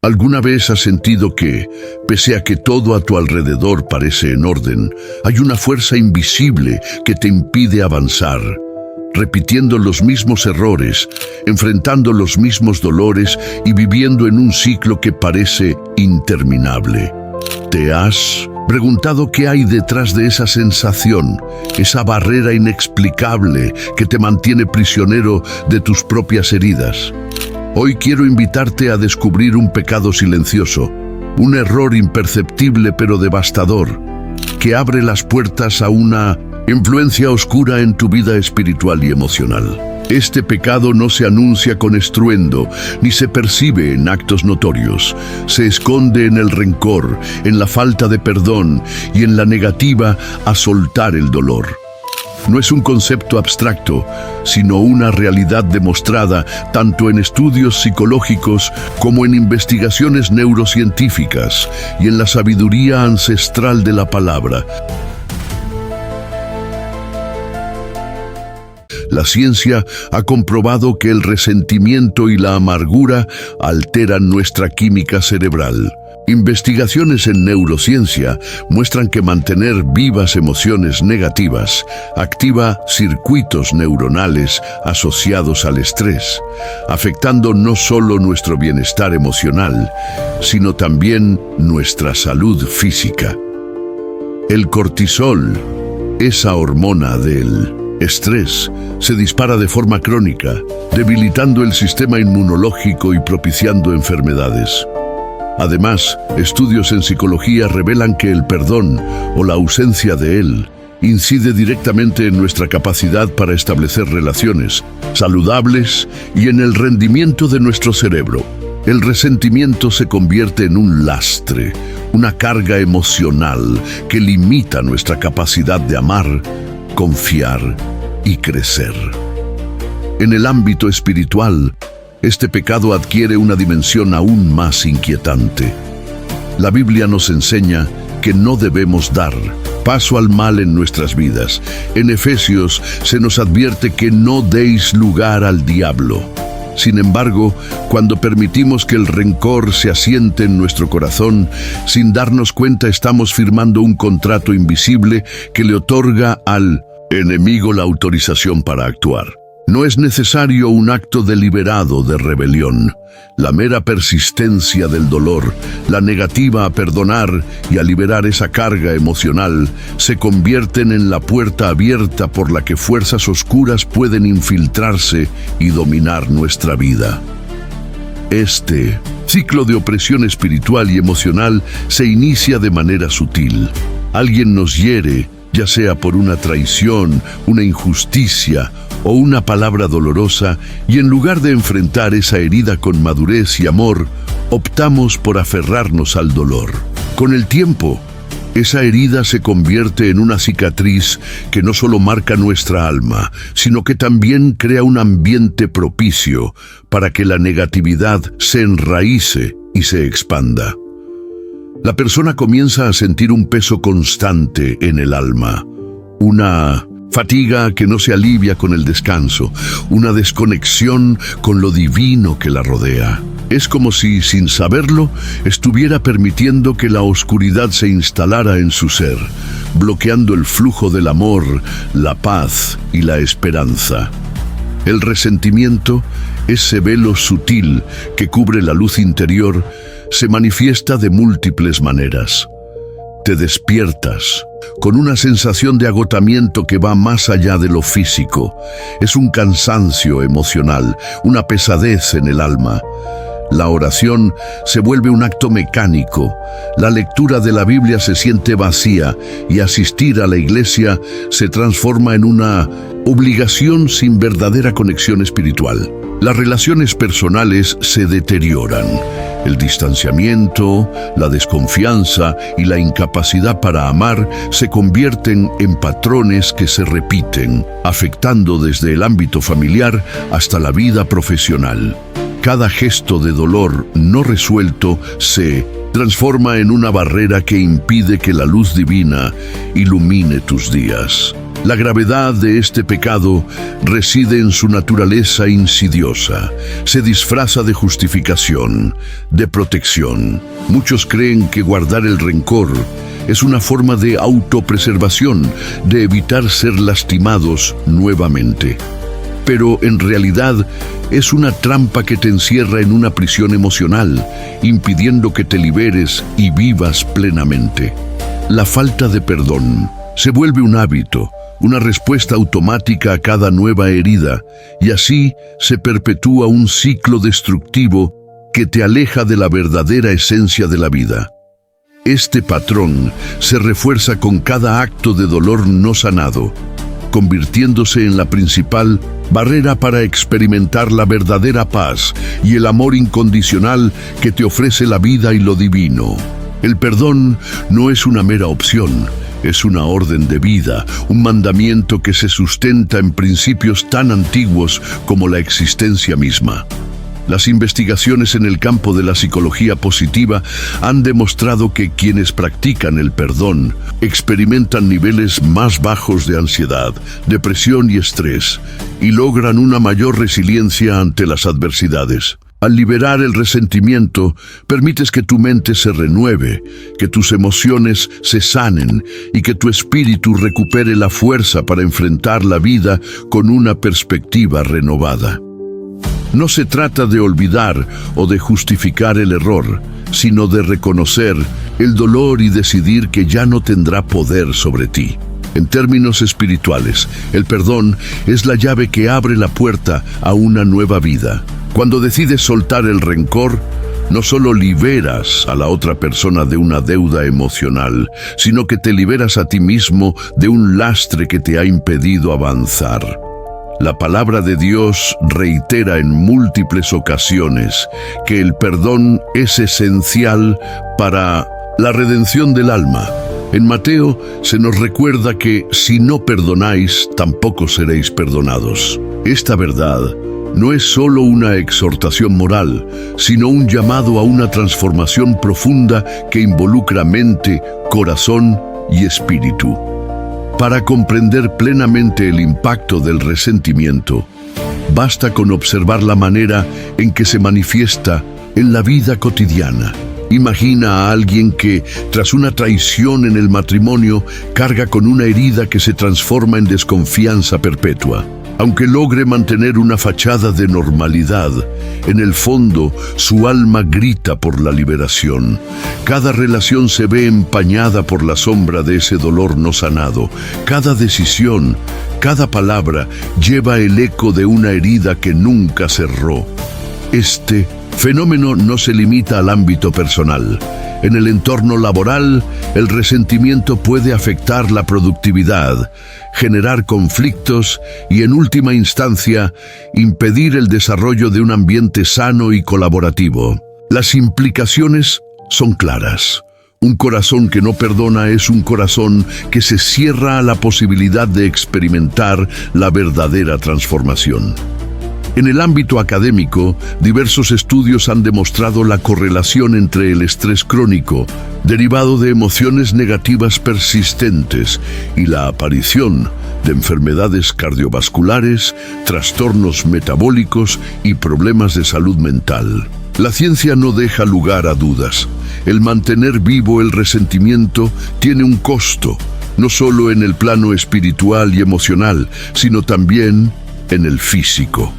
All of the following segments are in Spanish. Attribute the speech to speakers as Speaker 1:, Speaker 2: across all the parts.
Speaker 1: ¿Alguna vez has sentido que, pese a que todo a tu alrededor parece en orden, hay una fuerza invisible que te impide avanzar? Repitiendo los mismos errores, enfrentando los mismos dolores y viviendo en un ciclo que parece interminable. ¿Te has preguntado qué hay detrás de esa sensación, esa barrera inexplicable que te mantiene prisionero de tus propias heridas? Hoy quiero invitarte a descubrir un pecado silencioso, un error imperceptible pero devastador, que abre las puertas a una influencia oscura en tu vida espiritual y emocional. Este pecado no se anuncia con estruendo, ni se percibe en actos notorios. Se esconde en el rencor, en la falta de perdón y en la negativa a soltar el dolor. No es un concepto abstracto, sino una realidad demostrada tanto en estudios psicológicos como en investigaciones neurocientíficas y en la sabiduría ancestral de la palabra. La ciencia ha comprobado que el resentimiento y la amargura alteran nuestra química cerebral. Investigaciones en neurociencia muestran que mantener vivas emociones negativas activa circuitos neuronales asociados al estrés, afectando no solo nuestro bienestar emocional, sino también nuestra salud física. El cortisol, esa hormona del estrés, se dispara de forma crónica, debilitando el sistema inmunológico y propiciando enfermedades. Además, estudios en psicología revelan que el perdón o la ausencia de él incide directamente en nuestra capacidad para establecer relaciones saludables y en el rendimiento de nuestro cerebro. El resentimiento se convierte en un lastre, una carga emocional que limita nuestra capacidad de amar, confiar y crecer. En el ámbito espiritual, este pecado adquiere una dimensión aún más inquietante. La Biblia nos enseña que no debemos dar paso al mal en nuestras vidas. En Efesios se nos advierte que no deis lugar al diablo. Sin embargo, cuando permitimos que el rencor se asiente en nuestro corazón, sin darnos cuenta estamos firmando un contrato invisible que le otorga al enemigo la autorización para actuar. No es necesario un acto deliberado de rebelión. La mera persistencia del dolor, la negativa a perdonar y a liberar esa carga emocional, se convierten en la puerta abierta por la que fuerzas oscuras pueden infiltrarse y dominar nuestra vida. Este ciclo de opresión espiritual y emocional se inicia de manera sutil. Alguien nos hiere, ya sea por una traición, una injusticia o una palabra dolorosa, y en lugar de enfrentar esa herida con madurez y amor, optamos por aferrarnos al dolor. Con el tiempo, esa herida se convierte en una cicatriz que no solo marca nuestra alma, sino que también crea un ambiente propicio para que la negatividad se enraíce y se expanda. La persona comienza a sentir un peso constante en el alma, una fatiga que no se alivia con el descanso, una desconexión con lo divino que la rodea. Es como si, sin saberlo, estuviera permitiendo que la oscuridad se instalara en su ser, bloqueando el flujo del amor, la paz y la esperanza. El resentimiento, ese velo sutil que cubre la luz interior, se manifiesta de múltiples maneras. Te despiertas con una sensación de agotamiento que va más allá de lo físico. Es un cansancio emocional, una pesadez en el alma. La oración se vuelve un acto mecánico. La lectura de la Biblia se siente vacía y asistir a la iglesia se transforma en una obligación sin verdadera conexión espiritual. Las relaciones personales se deterioran. El distanciamiento, la desconfianza y la incapacidad para amar se convierten en patrones que se repiten, afectando desde el ámbito familiar hasta la vida profesional. Cada gesto de dolor no resuelto se transforma en una barrera que impide que la luz divina ilumine tus días. La gravedad de este pecado reside en su naturaleza insidiosa. Se disfraza de justificación, de protección. Muchos creen que guardar el rencor es una forma de autopreservación, de evitar ser lastimados nuevamente. Pero en realidad es una trampa que te encierra en una prisión emocional, impidiendo que te liberes y vivas plenamente. La falta de perdón se vuelve un hábito, una respuesta automática a cada nueva herida, y así se perpetúa un ciclo destructivo que te aleja de la verdadera esencia de la vida. Este patrón se refuerza con cada acto de dolor no sanado, convirtiéndose en la principal barrera para experimentar la verdadera paz y el amor incondicional que te ofrece la vida y lo divino. El perdón no es una mera opción, es una orden de vida, un mandamiento que se sustenta en principios tan antiguos como la existencia misma. Las investigaciones en el campo de la psicología positiva han demostrado que quienes practican el perdón experimentan niveles más bajos de ansiedad, depresión y estrés, y logran una mayor resiliencia ante las adversidades. Al liberar el resentimiento, permites que tu mente se renueve, que tus emociones se sanen y que tu espíritu recupere la fuerza para enfrentar la vida con una perspectiva renovada. No se trata de olvidar o de justificar el error, sino de reconocer el dolor y decidir que ya no tendrá poder sobre ti. En términos espirituales, el perdón es la llave que abre la puerta a una nueva vida. Cuando decides soltar el rencor, no solo liberas a la otra persona de una deuda emocional, sino que te liberas a ti mismo de un lastre que te ha impedido avanzar. La palabra de Dios reitera en múltiples ocasiones que el perdón es esencial para la redención del alma. En Mateo se nos recuerda que si no perdonáis, tampoco seréis perdonados. Esta verdad no es solo una exhortación moral, sino un llamado a una transformación profunda que involucra mente, corazón y espíritu. Para comprender plenamente el impacto del resentimiento, basta con observar la manera en que se manifiesta en la vida cotidiana. Imagina a alguien que, tras una traición en el matrimonio, carga con una herida que se transforma en desconfianza perpetua. Aunque logre mantener una fachada de normalidad, en el fondo su alma grita por la liberación. Cada relación se ve empañada por la sombra de ese dolor no sanado. Cada decisión, cada palabra lleva el eco de una herida que nunca cerró. Este fenómeno no se limita al ámbito personal. En el entorno laboral, el resentimiento puede afectar la productividad, generar conflictos y, en última instancia, impedir el desarrollo de un ambiente sano y colaborativo. Las implicaciones son claras. Un corazón que no perdona es un corazón que se cierra a la posibilidad de experimentar la verdadera transformación. En el ámbito académico, diversos estudios han demostrado la correlación entre el estrés crónico, derivado de emociones negativas persistentes, y la aparición de enfermedades cardiovasculares, trastornos metabólicos y problemas de salud mental. La ciencia no deja lugar a dudas. El mantener vivo el resentimiento tiene un costo, no solo en el plano espiritual y emocional, sino también en el físico.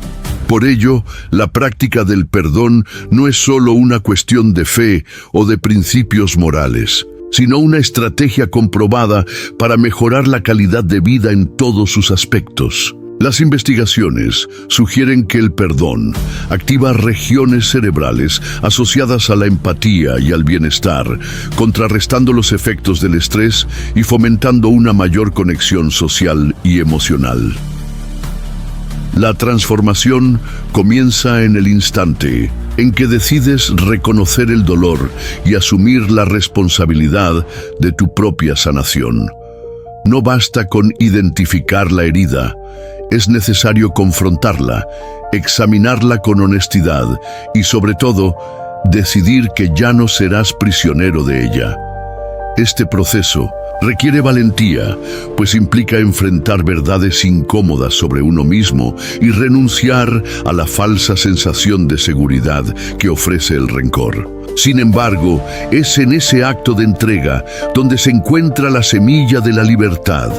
Speaker 1: Por ello, la práctica del perdón no es solo una cuestión de fe o de principios morales, sino una estrategia comprobada para mejorar la calidad de vida en todos sus aspectos. Las investigaciones sugieren que el perdón activa regiones cerebrales asociadas a la empatía y al bienestar, contrarrestando los efectos del estrés y fomentando una mayor conexión social y emocional. La transformación comienza en el instante en que decides reconocer el dolor y asumir la responsabilidad de tu propia sanación. No basta con identificar la herida, es necesario confrontarla, examinarla con honestidad y, sobre todo, decidir que ya no serás prisionero de ella. Este proceso Requiere valentía, pues implica enfrentar verdades incómodas sobre uno mismo y renunciar a la falsa sensación de seguridad que ofrece el rencor. Sin embargo, es en ese acto de entrega donde se encuentra la semilla de la libertad.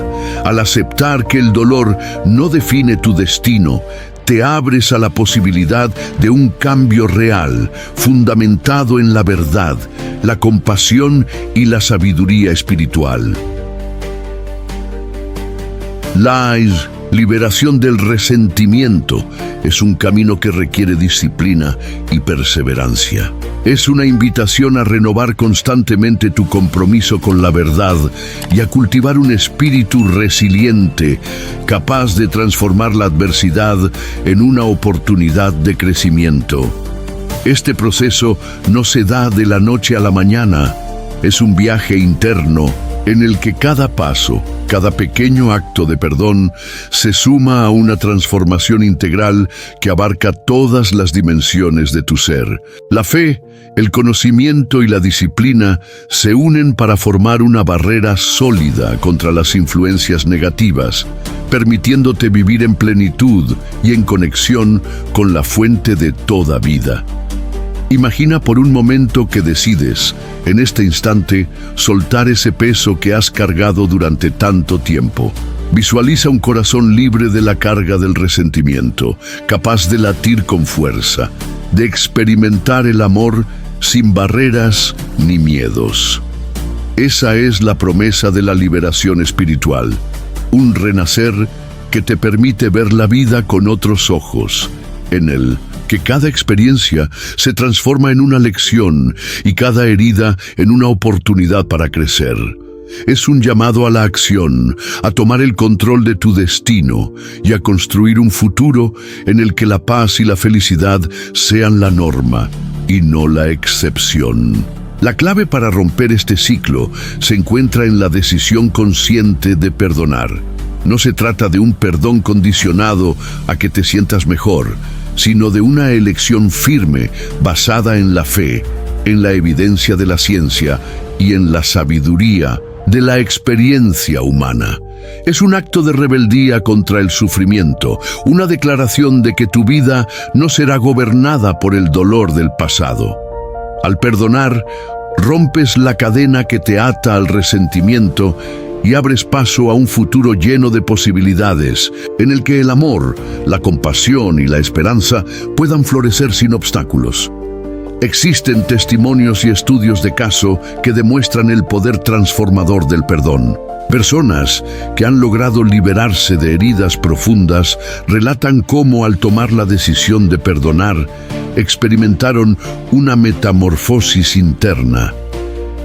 Speaker 1: Al aceptar que el dolor no define tu destino, te abres a la posibilidad de un cambio real, fundamentado en la verdad, la compasión y la sabiduría espiritual. La liberación del resentimiento es un camino que requiere disciplina y perseverancia. Es una invitación a renovar constantemente tu compromiso con la verdad y a cultivar un espíritu resiliente, capaz de transformar la adversidad en una oportunidad de crecimiento. Este proceso no se da de la noche a la mañana, es un viaje interno en el que cada paso, cada pequeño acto de perdón se suma a una transformación integral que abarca todas las dimensiones de tu ser. La fe, el conocimiento y la disciplina se unen para formar una barrera sólida contra las influencias negativas, permitiéndote vivir en plenitud y en conexión con la fuente de toda vida. Imagina por un momento que decides, en este instante, soltar ese peso que has cargado durante tanto tiempo. Visualiza un corazón libre de la carga del resentimiento, capaz de latir con fuerza, de experimentar el amor sin barreras ni miedos. Esa es la promesa de la liberación espiritual, un renacer que te permite ver la vida con otros ojos, en él. Que cada experiencia se transforma en una lección y cada herida en una oportunidad para crecer. Es un llamado a la acción, a tomar el control de tu destino y a construir un futuro en el que la paz y la felicidad sean la norma y no la excepción. La clave para romper este ciclo se encuentra en la decisión consciente de perdonar. No se trata de un perdón condicionado a que te sientas mejor, sino de una elección firme basada en la fe, en la evidencia de la ciencia y en la sabiduría de la experiencia humana. Es un acto de rebeldía contra el sufrimiento, una declaración de que tu vida no será gobernada por el dolor del pasado. Al perdonar, rompes la cadena que te ata al resentimiento y abres paso a un futuro lleno de posibilidades, en el que el amor, la compasión y la esperanza puedan florecer sin obstáculos. Existen testimonios y estudios de caso que demuestran el poder transformador del perdón. Personas que han logrado liberarse de heridas profundas relatan cómo al tomar la decisión de perdonar, experimentaron una metamorfosis interna.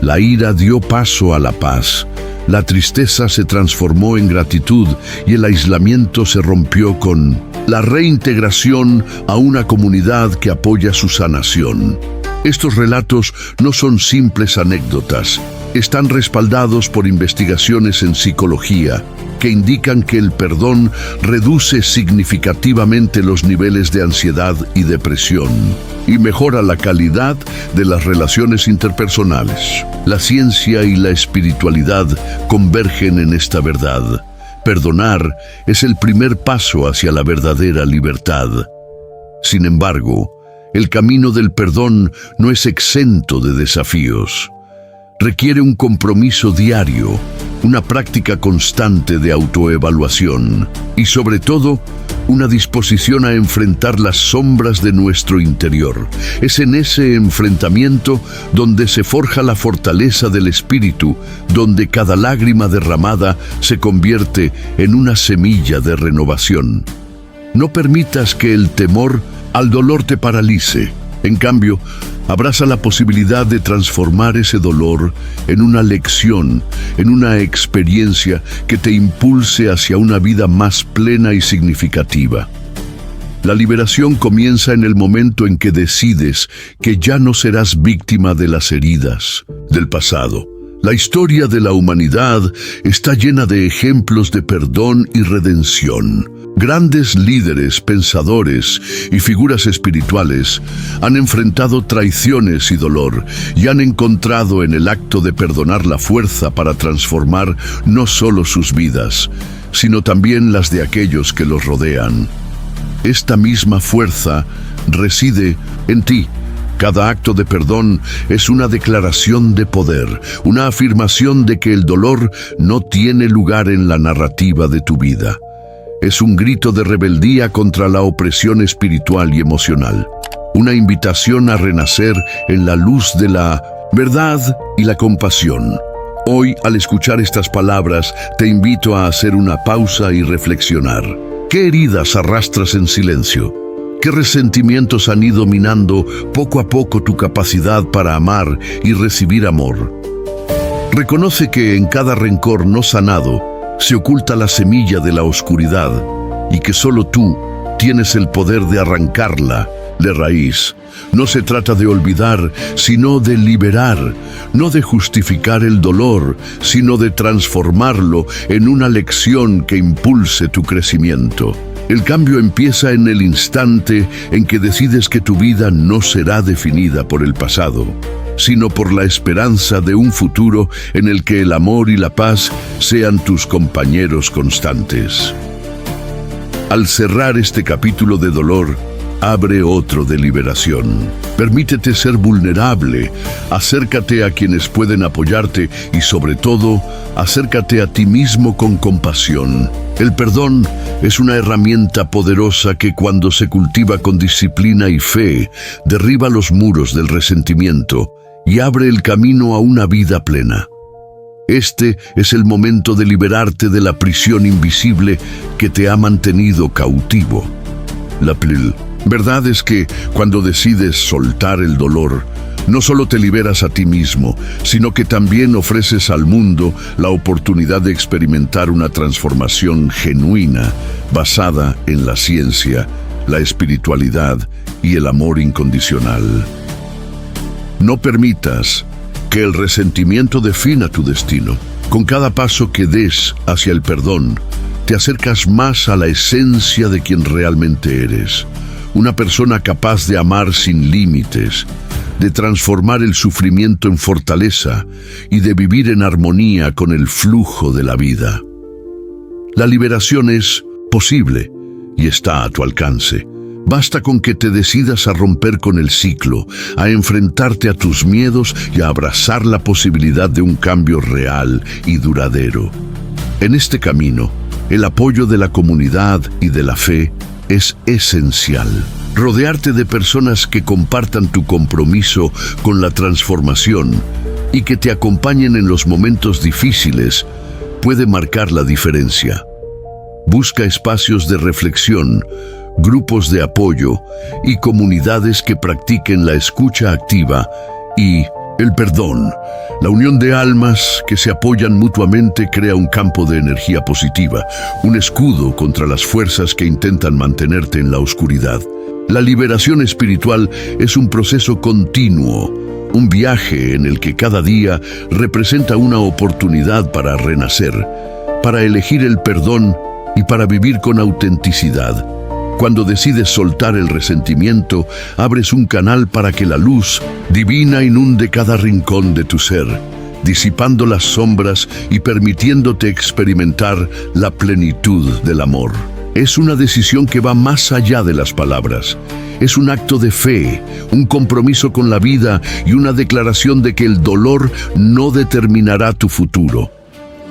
Speaker 1: La ira dio paso a la paz. La tristeza se transformó en gratitud y el aislamiento se rompió con la reintegración a una comunidad que apoya su sanación. Estos relatos no son simples anécdotas, están respaldados por investigaciones en psicología que indican que el perdón reduce significativamente los niveles de ansiedad y depresión y mejora la calidad de las relaciones interpersonales. La ciencia y la espiritualidad convergen en esta verdad. Perdonar es el primer paso hacia la verdadera libertad. Sin embargo, el camino del perdón no es exento de desafíos. Requiere un compromiso diario, una práctica constante de autoevaluación y, sobre todo, una disposición a enfrentar las sombras de nuestro interior. Es en ese enfrentamiento donde se forja la fortaleza del espíritu, donde cada lágrima derramada se convierte en una semilla de renovación. No permitas que el temor al dolor te paralice. En cambio, abraza la posibilidad de transformar ese dolor en una lección, en una experiencia que te impulse hacia una vida más plena y significativa. La liberación comienza en el momento en que decides que ya no serás víctima de las heridas del pasado. La historia de la humanidad está llena de ejemplos de perdón y redención. Grandes líderes, pensadores y figuras espirituales han enfrentado traiciones y dolor y han encontrado en el acto de perdonar la fuerza para transformar no solo sus vidas, sino también las de aquellos que los rodean. Esta misma fuerza reside en ti. Cada acto de perdón es una declaración de poder, una afirmación de que el dolor no tiene lugar en la narrativa de tu vida. Es un grito de rebeldía contra la opresión espiritual y emocional, una invitación a renacer en la luz de la verdad y la compasión. Hoy, al escuchar estas palabras, te invito a hacer una pausa y reflexionar. ¿Qué heridas arrastras en silencio? ¿Qué resentimientos han ido minando poco a poco tu capacidad para amar y recibir amor? Reconoce que en cada rencor no sanado se oculta la semilla de la oscuridad y que solo tú tienes el poder de arrancarla de raíz. No se trata de olvidar, sino de liberar, no de justificar el dolor, sino de transformarlo en una lección que impulse tu crecimiento. El cambio empieza en el instante en que decides que tu vida no será definida por el pasado, sino por la esperanza de un futuro en el que el amor y la paz sean tus compañeros constantes. Al cerrar este capítulo de dolor, abre otro de liberación. Permítete ser vulnerable, acércate a quienes pueden apoyarte y sobre todo, acércate a ti mismo con compasión. El perdón es una herramienta poderosa que cuando se cultiva con disciplina y fe, derriba los muros del resentimiento y abre el camino a una vida plena. Este es el momento de liberarte de la prisión invisible que te ha mantenido cautivo. La verdad es que cuando decides soltar el dolor, no solo te liberas a ti mismo, sino que también ofreces al mundo la oportunidad de experimentar una transformación genuina, basada en la ciencia, la espiritualidad y el amor incondicional. No permitas que el resentimiento defina tu destino. Con cada paso que des hacia el perdón, te acercas más a la esencia de quien realmente eres. Una persona capaz de amar sin límites, de transformar el sufrimiento en fortaleza y de vivir en armonía con el flujo de la vida. La liberación es posible y está a tu alcance. Basta con que te decidas a romper con el ciclo, a enfrentarte a tus miedos y a abrazar la posibilidad de un cambio real y duradero. En este camino, el apoyo de la comunidad y de la fe es esencial. Rodearte de personas que compartan tu compromiso con la transformación y que te acompañen en los momentos difíciles puede marcar la diferencia. Busca espacios de reflexión, grupos de apoyo y comunidades que practiquen la escucha activa y el perdón. La unión de almas que se apoyan mutuamente crea un campo de energía positiva, un escudo contra las fuerzas que intentan mantenerte en la oscuridad. La liberación espiritual es un proceso continuo, un viaje en el que cada día representa una oportunidad para renacer, para elegir el perdón y para vivir con autenticidad. Cuando decides soltar el resentimiento, abres un canal para que la luz divina inunde cada rincón de tu ser, disipando las sombras y permitiéndote experimentar la plenitud del amor. Es una decisión que va más allá de las palabras. Es un acto de fe, un compromiso con la vida y una declaración de que el dolor no determinará tu futuro.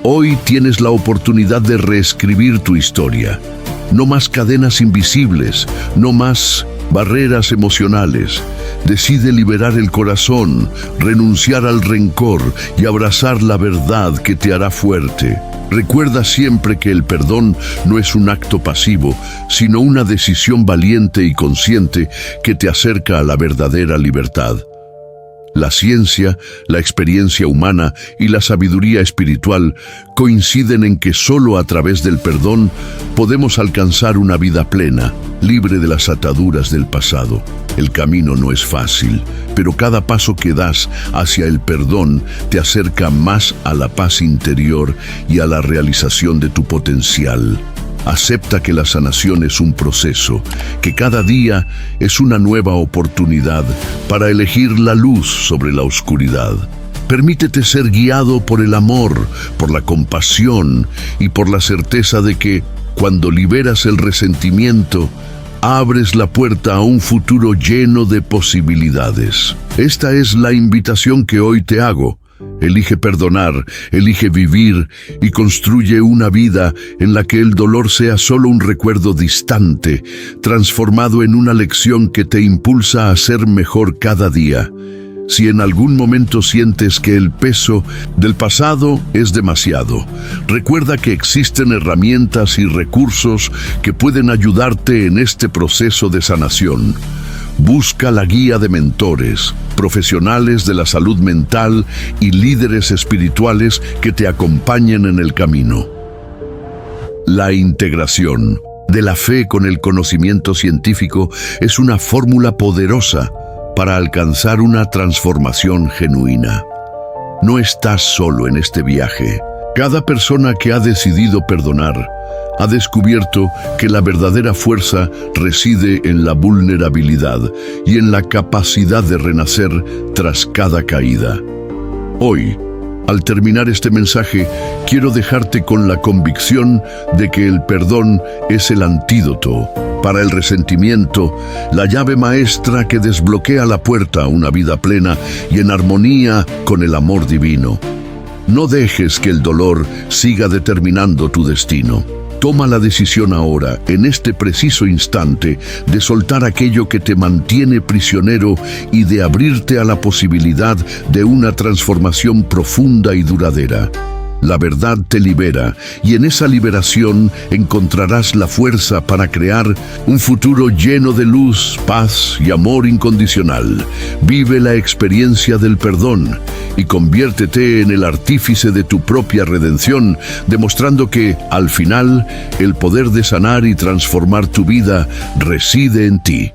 Speaker 1: Hoy tienes la oportunidad de reescribir tu historia. No más cadenas invisibles, no más barreras emocionales. Decide liberar el corazón, renunciar al rencor y abrazar la verdad que te hará fuerte. Recuerda siempre que el perdón no es un acto pasivo, sino una decisión valiente y consciente que te acerca a la verdadera libertad. La ciencia, la experiencia humana y la sabiduría espiritual coinciden en que solo a través del perdón podemos alcanzar una vida plena, libre de las ataduras del pasado. El camino no es fácil, pero cada paso que das hacia el perdón te acerca más a la paz interior y a la realización de tu potencial. Acepta que la sanación es un proceso, que cada día es una nueva oportunidad para elegir la luz sobre la oscuridad. Permítete ser guiado por el amor, por la compasión y por la certeza de que, cuando liberas el resentimiento, abres la puerta a un futuro lleno de posibilidades. Esta es la invitación que hoy te hago. Elige perdonar, elige vivir y construye una vida en la que el dolor sea solo un recuerdo distante, transformado en una lección que te impulsa a ser mejor cada día. Si en algún momento sientes que el peso del pasado es demasiado, recuerda que existen herramientas y recursos que pueden ayudarte en este proceso de sanación. Busca la guía de mentores, profesionales de la salud mental y líderes espirituales que te acompañen en el camino. La integración de la fe con el conocimiento científico es una fórmula poderosa para alcanzar una transformación genuina. No estás solo en este viaje. Cada persona que ha decidido perdonar ha descubierto que la verdadera fuerza reside en la vulnerabilidad y en la capacidad de renacer tras cada caída. Hoy, al terminar este mensaje, quiero dejarte con la convicción de que el perdón es el antídoto para el resentimiento, la llave maestra que desbloquea la puerta a una vida plena y en armonía con el amor divino. No dejes que el dolor siga determinando tu destino. Toma la decisión ahora, en este preciso instante, de soltar aquello que te mantiene prisionero y de abrirte a la posibilidad de una transformación profunda y duradera. La verdad te libera y en esa liberación encontrarás la fuerza para crear un futuro lleno de luz, paz y amor incondicional. Vive la experiencia del perdón y conviértete en el artífice de tu propia redención, demostrando que, al final, el poder de sanar y transformar tu vida reside en ti.